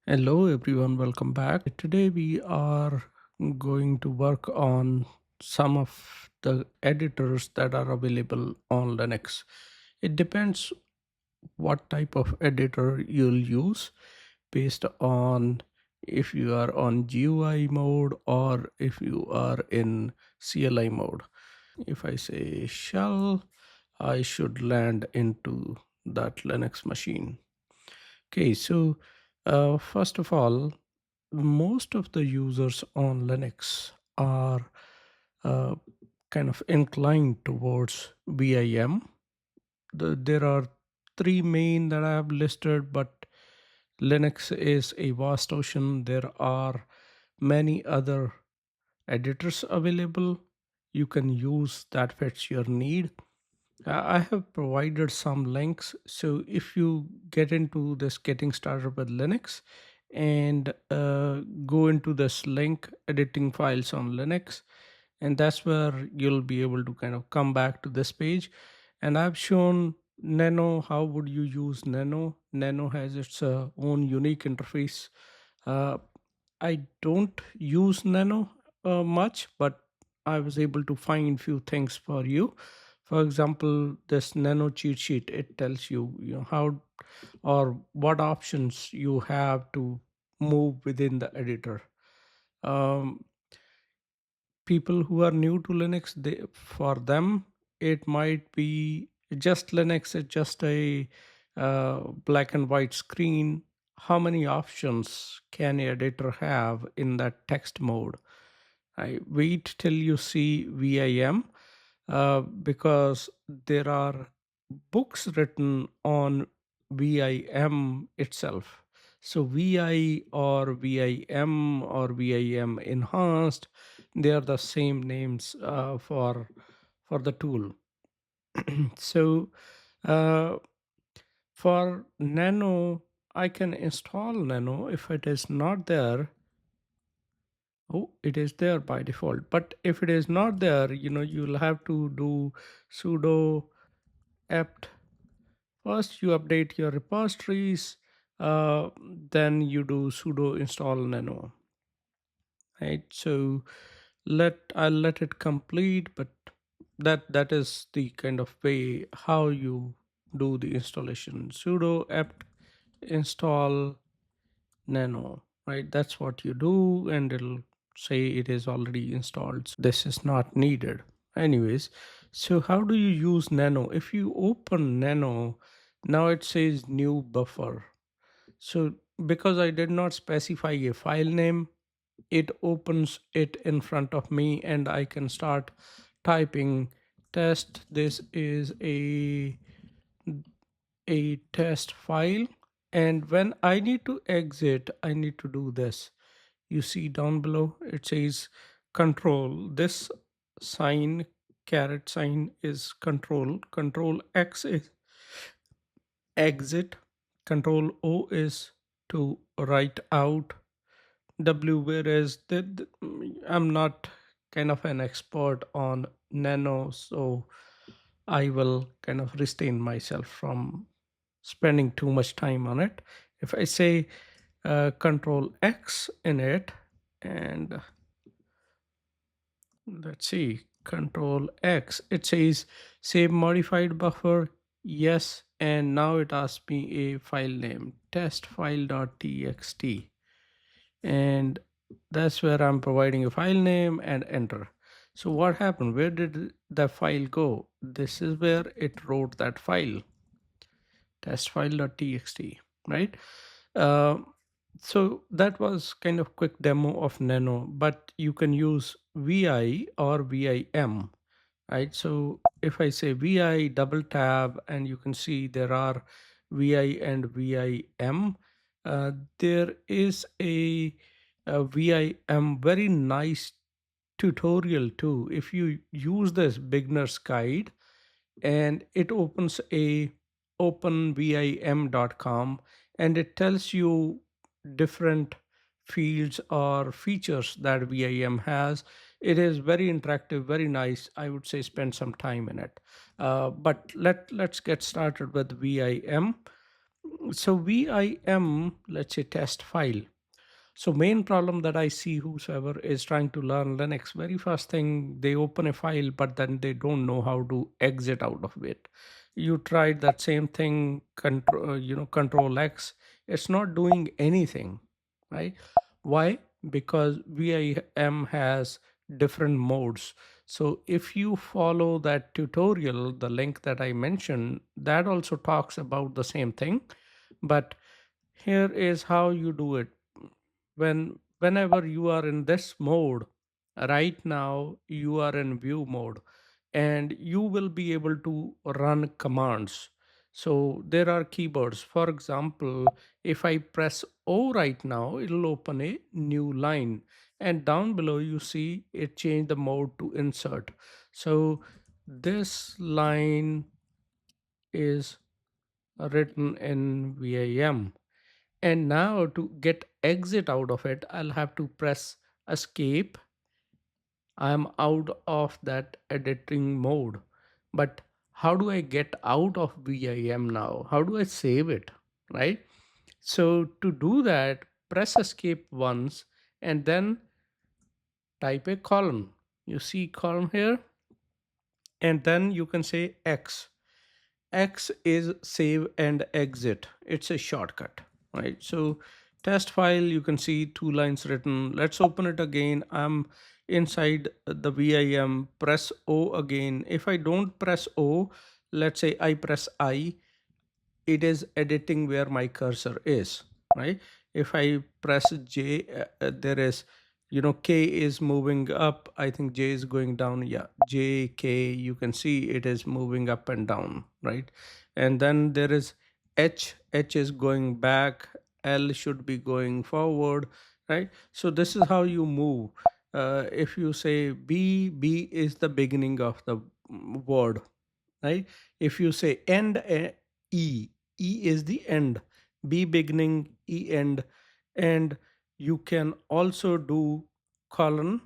Hello everyone, welcome back. Today we are going to work on some of the editors that are available on Linux. It depends what type of editor you'll use based on if you are on GUI mode or if you are in CLI mode. If I say shell, I should land into that Linux machine. Okay, so first of all, most of the users on Linux are uh, kind of inclined towards VIM. There are three main that I have listed, but Linux is a vast ocean. There are many other editors available. You can use that fits your need. I have provided some links. So if you get into this getting started with Linux and go into this link editing files on Linux, and that's where you'll be able to kind of come back to this page. And I've shown Nano. How would you use Nano? Nano has its own unique interface. Uh, I don't use Nano much, but I was able to find few things for you. For example, this Nano cheat sheet, it tells you, how or what options you have to move within the editor. Um, People who are new to Linux, for them, it might be just Linux is just a black and white screen. How many options can a editor have in that text mode? I wait till you see VIM, because there are books written on VIM itself. So VI or VIM or VIM enhanced, they are the same names for the tool. So uh, for Nano, I can install Nano. If it is not there, oh, it is there by default. But if it is not there, you'll have to do sudo apt. First, you update your repositories, then you do sudo install nano. Right. So I'll let it complete, but that is the kind of way how you do the installation. Sudo apt install nano, right? That's what you do, and it'll say it is already installed. So this is not needed. Anyways, so how do you use nano? If you open nano, now it says new buffer. So because I did not specify a file name, it opens it in front of me and I can start typing test. This is a test file, and when I need to exit, I need to do this. You see down below it says control. This sign, caret sign, is control X is exit, control O is to write out, W, whereas I'm not kind of an expert on nano, so I will kind of restrain myself from spending too much time on it. If I say control X in it, and let's see, control X, it says save modified buffer, yes, and now it asks me a file name, testfile.txt, and that's where I'm providing a file name and enter. So what happened? Where did the file go? This is where it wrote that file, testfile.txt, right? Uh, so that was kind of quick demo of Nano, but you can use VI or VIM, right? So if I say VI, double tab, and you can see there are VI and VIM. There is a VIM very nice tutorial too. If you use this beginner's guide, and it opens a openvim.com, and it tells you different fields or features that VIM has. It is very interactive, very nice. I would say spend some time in it. But let's get started with VIM. So VIM, let's say test file. So main problem that I see whosoever is trying to learn Linux, very first thing they open a file, but then they don't know how to exit out of it. You tried that same thing, control X, it's not doing anything, right? Why? Because VIM has different modes. So if you follow that tutorial, the link that I mentioned, that also talks about the same thing, but here is how you do it. Whenever you are in this mode, right now you are in view mode, and you will be able to run commands. So there are keyboards. For example, if I press O right now, it'll open a new line, and down below you see it changed the mode to insert. So this line is written in VIM, and now to get exit out of it, I'll have to press escape. I'm out of that editing mode. But how do I get out of VIM now? How do I save it? Right? So to do that, press escape once and then type a colon. You see column here, and then you can say X. X is save and exit. It's a shortcut, right? So test file, you can see two lines written. Let's open it again. I'm inside the VIM, press O again. If I don't press O, let's say I press I, it is editing where my cursor is, right? If I press J, there is, K is moving up, I think J is going down. Yeah, J, K, you can see it is moving up and down, right? And then there is H is going back, L should be going forward, right? So this is how you move. If you say B is the beginning of the word, right? If you say end, E, E is the end, B beginning, E end, and you can also do colon.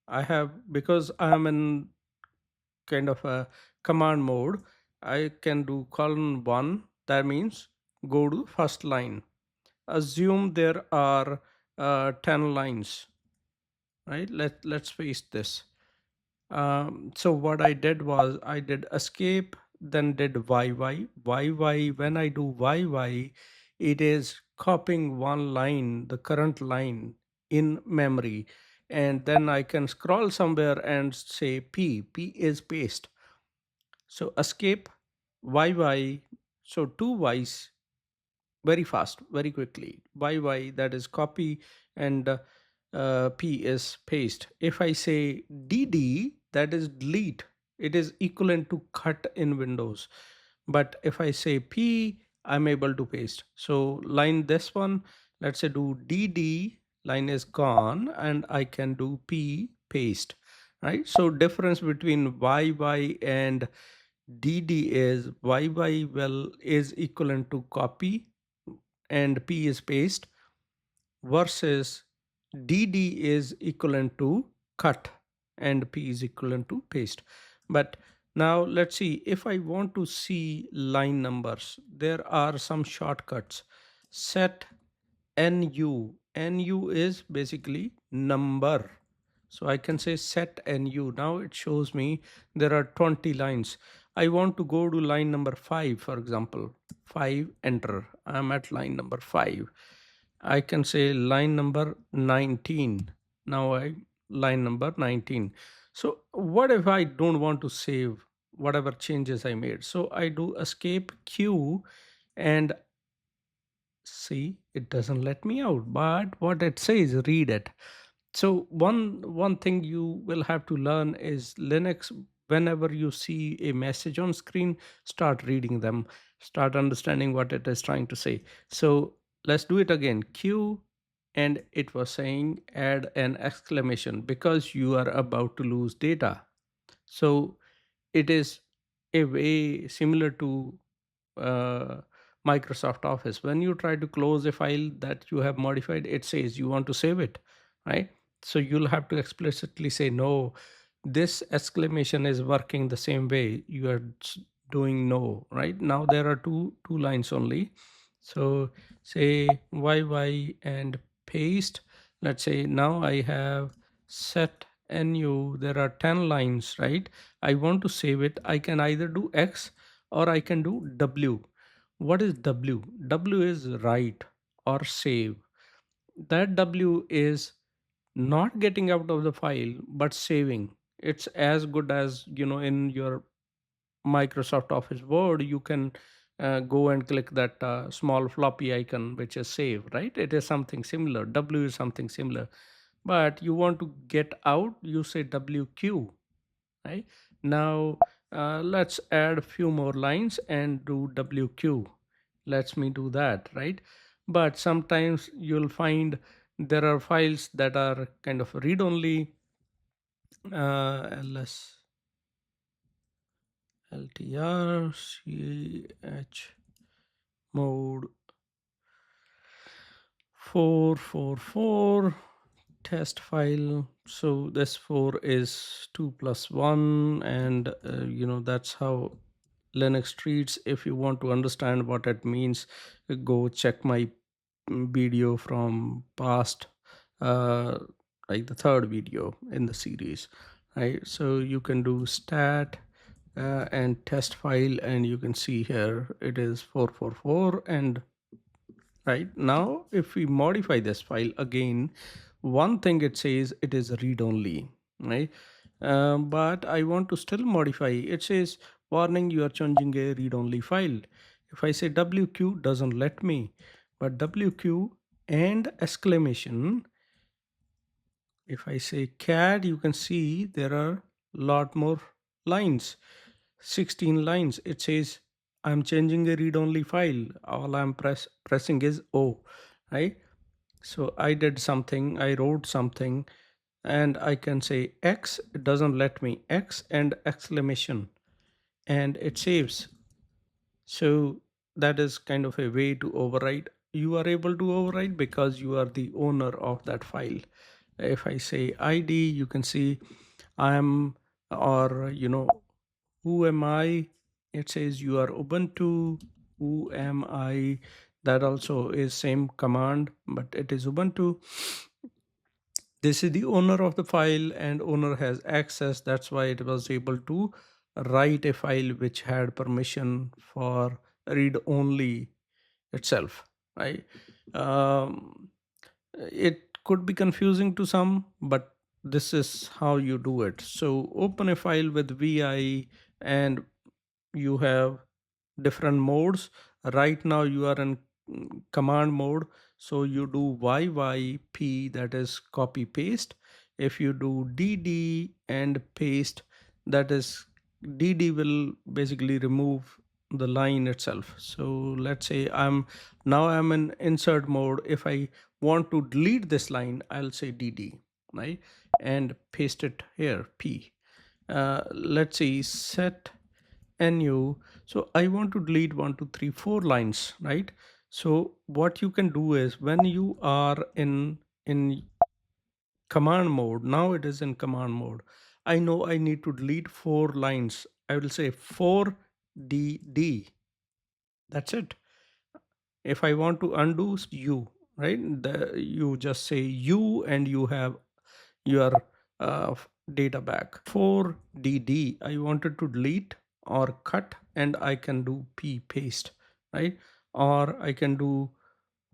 I have, because I'm in kind of a command mode, I can do colon 1. That means go to first line. Assume there are 10 lines, right? Let's paste this. So what I did was I did escape, then did YY. When I do YY, it is copying one line, the current line in memory. And then I can scroll somewhere and say P is paste. So escape, YY, so two Y's, very fast, very quickly. YY, that is copy, and P is paste. If I say DD, that is delete. It is equivalent to cut in Windows. But if I say P, I'm able to paste. So line this one, let's say do DD, line is gone, and I can do P paste, right? So difference between YY and DD is YY well is equivalent to copy and P is paste, versus DD is equivalent to cut and P is equivalent to paste. But now let's see, if I want to see line numbers, there are some shortcuts. Set NU is basically number. So I can say set NU. Now it shows me there are 20 lines. I want to go to line number 5, for example. 5, enter. I'm at line number 5. I can say line number 19. Now I line number 19. So what if I don't want to save whatever changes I made? So I do escape Q, and see, it doesn't let me out, but what it says, read it. So one thing you will have to learn is Linux. Whenever you see a message on screen, start reading them, start understanding what it is trying to say. So let's do it again. Q, and it was saying add an exclamation because you are about to lose data. So it is a way similar to uh, Microsoft Office. When you try to close a file that you have modified, it says you want to save it, right? So you'll have to explicitly say, no, this exclamation is working the same way. You are doing no, right? Now there are two lines only. So say yy and paste. Let's say now I have set nu. There are 10 lines, right? I want to save it. I can either do X or I can do W. What is W? W is write or save. That W is not getting out of the file but saving. It's as good as, in your Microsoft Office Word, you can go and click that small floppy icon which is save, right? It is something similar. W is something similar. But you want to get out, you say WQ, right? Now let's add a few more lines and do WQ. Let's me do that, right? But sometimes you'll find there are files that are kind of read only. ls ltr ch mode 444 test file. So this 4 is 2 plus 1, and that's how Linux treats. If you want to understand what it means, go check my video from past, uh, like the third video in the series, right? So you can do stat and test file, and you can see here it is 444. And right now, if we modify this file again, one thing it says it is read only, right? But I want to still modify. It says warning, you are changing a read only file. If I say WQ, doesn't let me, but WQ and exclamation, if I say cat, you can see there are lot more lines, 16 lines. It says I'm changing a read only file. All I'm pressing is O, right? So I did something, I wrote something, and I can say X, it doesn't let me, X and exclamation, and it saves. So that is kind of a way to override. You are able to override because you are the owner of that file. If I say ID, you can see I'm, or who am I? It says you are Ubuntu. Who am I? That also is same command, but it is Ubuntu. This is the owner of the file, and owner has access. That's why it was able to write a file which had permission for read only itself, right? um, it could be confusing to some, but this is how you do it. So open a file with vi, and you have different modes. Right now you are in command mode, so you do yyp, that is copy paste. If you do dd and paste, that is dd will basically remove the line itself. So let's say I'm in insert mode. If I want to delete this line, I'll say dd, right, and paste it here, p. Let's see, set nu. So I want to delete 1 2 3 4 lines, right? So what you can do is, when you are in command mode, now it is in command mode, I know I need to delete 4 lines. I will say 4dd. That's it. If I want to undo, u, right, you just say u and you have your data back. For dd, I wanted to delete or cut, and I can do p paste, right? Or I can do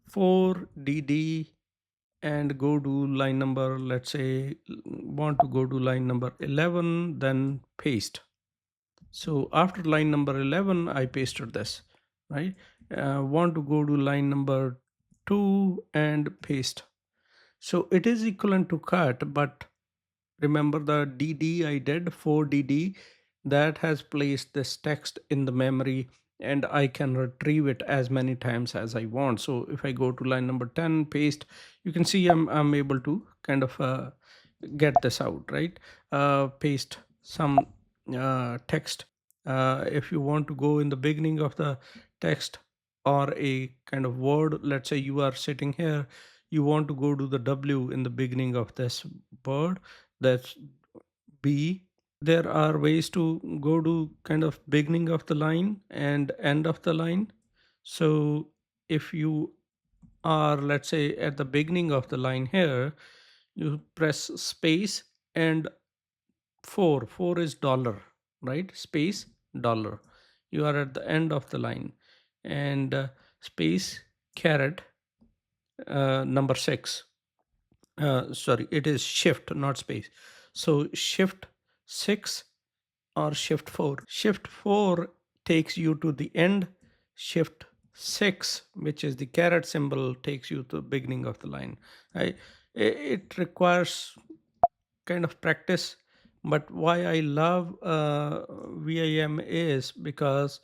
for dd and go to line number, let's say want to go to line number 11, then paste. So after line number 11, I pasted this, right? Want to go to line number 2 and paste. So it is equivalent to cut, but remember the dd I did for dd, that has placed this text in the memory, and I can retrieve it as many times as I want. So if I go to line number 10, paste, you can see I'm able to kind of get this out, right? Paste some text. If you want to go in the beginning of the text or a kind of word, let's say you are sitting here, you want to go to the w in the beginning of this word, that's b. There are ways to go to kind of beginning of the line and end of the line. So if you are, let's say, at the beginning of the line here, you press space and 4 is dollar, right? Space dollar. You are at the end of the line, and space caret number 6. Sorry, it is shift, not space. So shift 6 or shift 4. Shift 4 takes you to the end. Shift 6, which is the caret symbol, takes you to the beginning of the line. Right? It requires kind of practice, but why I love VIM is because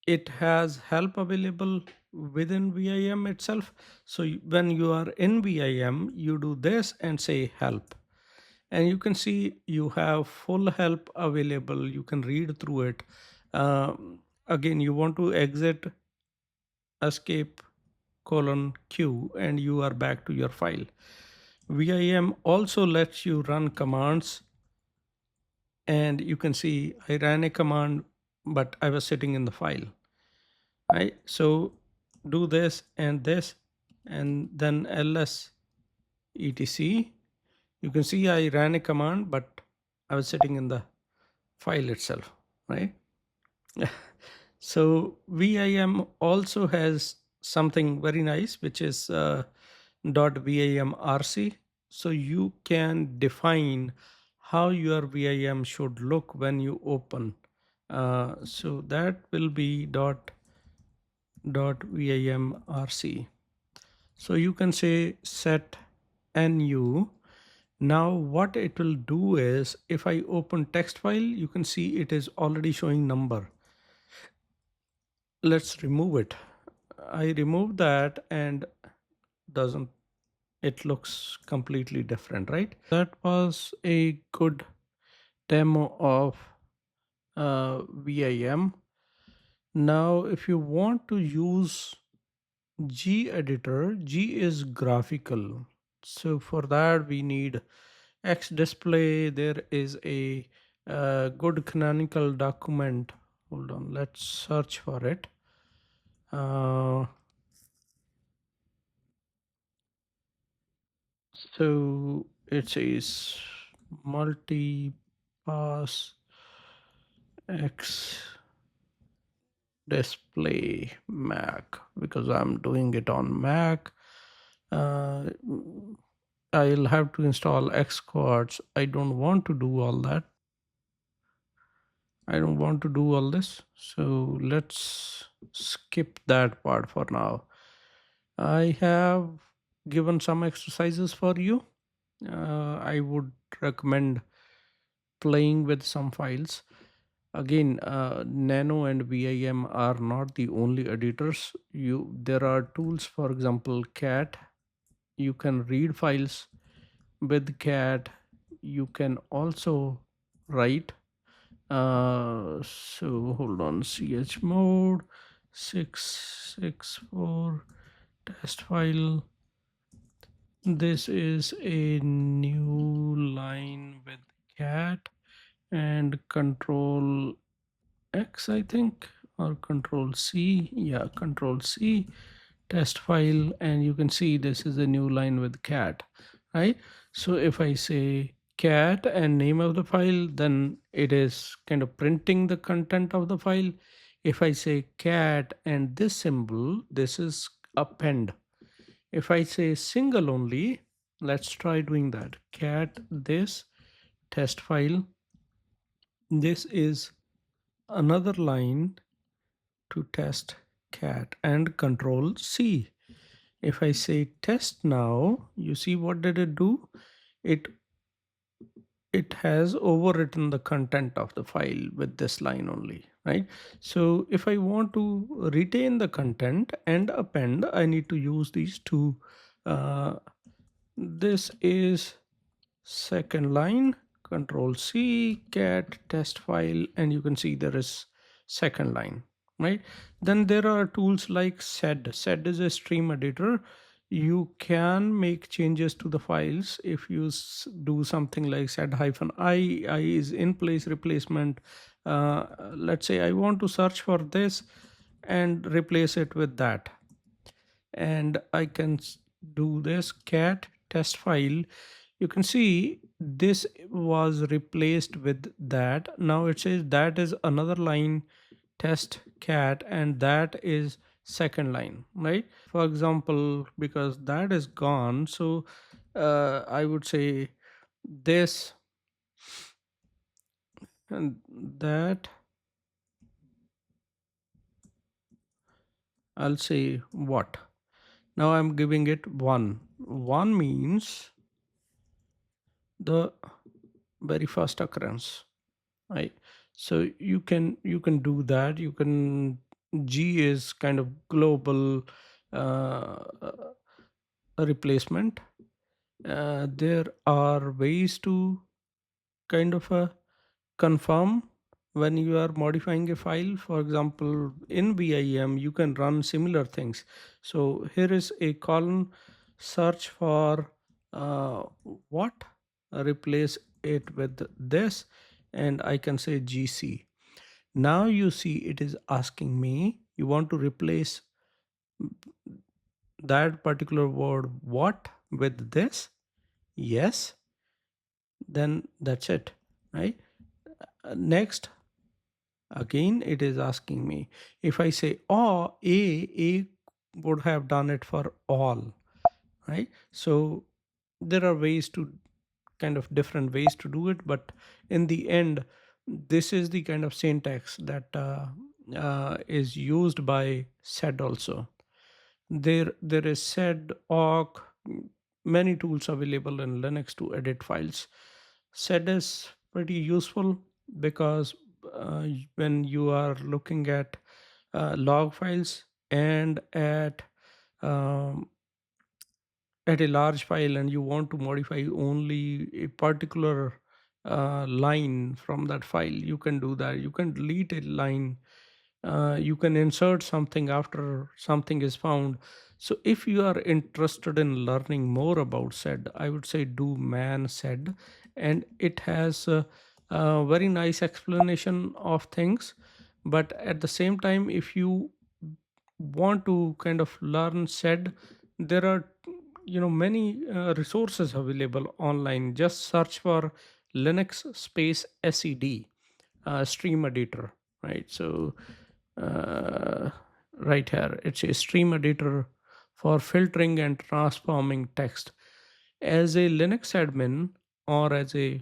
it has help available within VIM itself. So when you are in VIM, you do this and say help, and you can see you have full help available. You can read through it. Again, you want to exit, escape colon q, and you are back to your file. VIM also lets you run commands, and you can see I ran a command, but I was sitting in the file. Right? So do this, and then ls etc. You can see I ran a command, but I was sitting in the file itself, right? So VIM also has something very nice, which is .vimrc. So you can define how your VIM should look when you open. So that will be .vimrc. So you can say set nu. Now what it will do is, if I open text file, you can see it is already showing number. Let's remove it. I remove that, and doesn't it looks completely different, right? That was a good demo of VIM. Now if you want to use G editor, G is graphical. So for that we need X display. There is a good canonical document. Hold on, let's search for it. So it says multi-pass X display Mac, because I'm doing it on Mac. I'll have to install Xcodes. I don't want to do all that. I don't want to do all this. So let's skip that part for now. I have given some exercises for you. I would recommend playing with some files. Again, nano and VIM are not the only editors. There are tools, for example, cat. You can read files with cat. You can also write. So hold on, chmod 664 test file. This is a new line with cat and control X, I think, or control C. Yeah, control C, test file, and you can see this is a new line with cat, right? So if I say cat and name of the file, then it is kind of printing the content of the file. If I say cat and this symbol, this is append. If I say single only, let's try doing that. Cat this test file. This is another line to test cat, and control C. If I say test now, you see what did it do? It it has overwritten the content of the file with this line only, right? So if I want to retain the content and append, I need to use these two. This is second line, control C, cat test file, and you can see there is second line, right? Then there are tools like sed is a stream editor. You can make changes to the files if you do something like sed -i is in place replacement. Let's say I want to search for this and replace it with that. and I can do this cat test file. You can see this was replaced with that. Now it says that is another line, test cat, and that is second line, right? For example, because that is gone, so I would say this and that. I'll say what. Now I'm giving it one. One means the very first occurrence, right? So you can do that. You can, G is kind of global replacement. There are ways to kind of confirm when you are modifying a file. For example, in vim you can run similar things. So here is a column, search for uh, what, replace it with this, and I can say gc. Now you see it is asking me, you want to replace that particular word what with this, yes, then that's it, right? Next, again it is asking me, if I say oh, a would have done it for all, right? So there are ways to, kind of different ways to do it, but in the end this is the kind of syntax that is used by sed also. There is sed awk, many tools available in linux to edit files. Sed is pretty useful because when you are looking at log files and um, at a large file, and you want to modify only a particular line from that file, you can do that. You can delete a line, you can insert something after something is found. So if you are interested in learning more about sed, I would say do man sed, and it has a very nice explanation of things. But at the same time, if you want to kind of learn sed, there are many resources available online. Just search for linux space sed, stream editor, right? So uh, right here it's a stream editor for filtering and transforming text. As a linux admin, or as a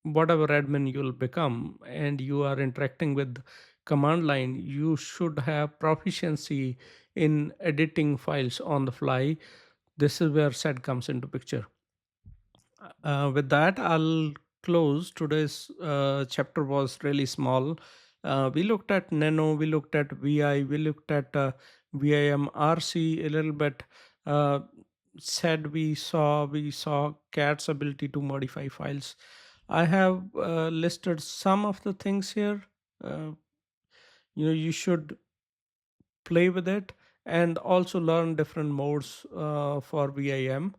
whatever admin you'll become, and you are interacting with command line, you should have proficiency in editing files on the fly. This is where sed comes into picture. With that, I'll close. Today's chapter was really small. We looked at nano, we looked at vi, we looked at vim rc a little bit. uh, Said we saw cat's ability to modify files. I have listed some of the things here. uh, you should play with it and also learn different modes for vim.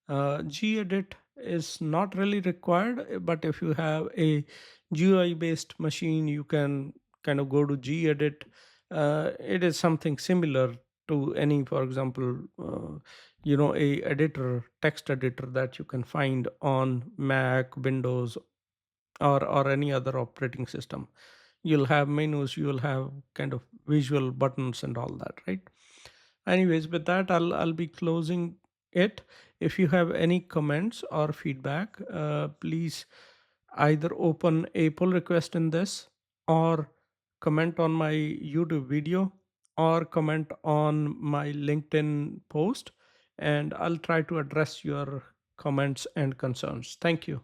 gedit is not really required, but if you have a GUI based machine, you can kind of go to gedit. It is something similar to any, for example, a editor, text editor that you can find on Mac, Windows, or any other operating system. You'll have menus, you'll have kind of visual buttons and all that, right? Anyways, with that, I'll be closing it. If you have any comments or feedback, please either open a pull request in this, or comment on my YouTube video, or comment on my LinkedIn post, and I'll try to address your comments and concerns. Thank you.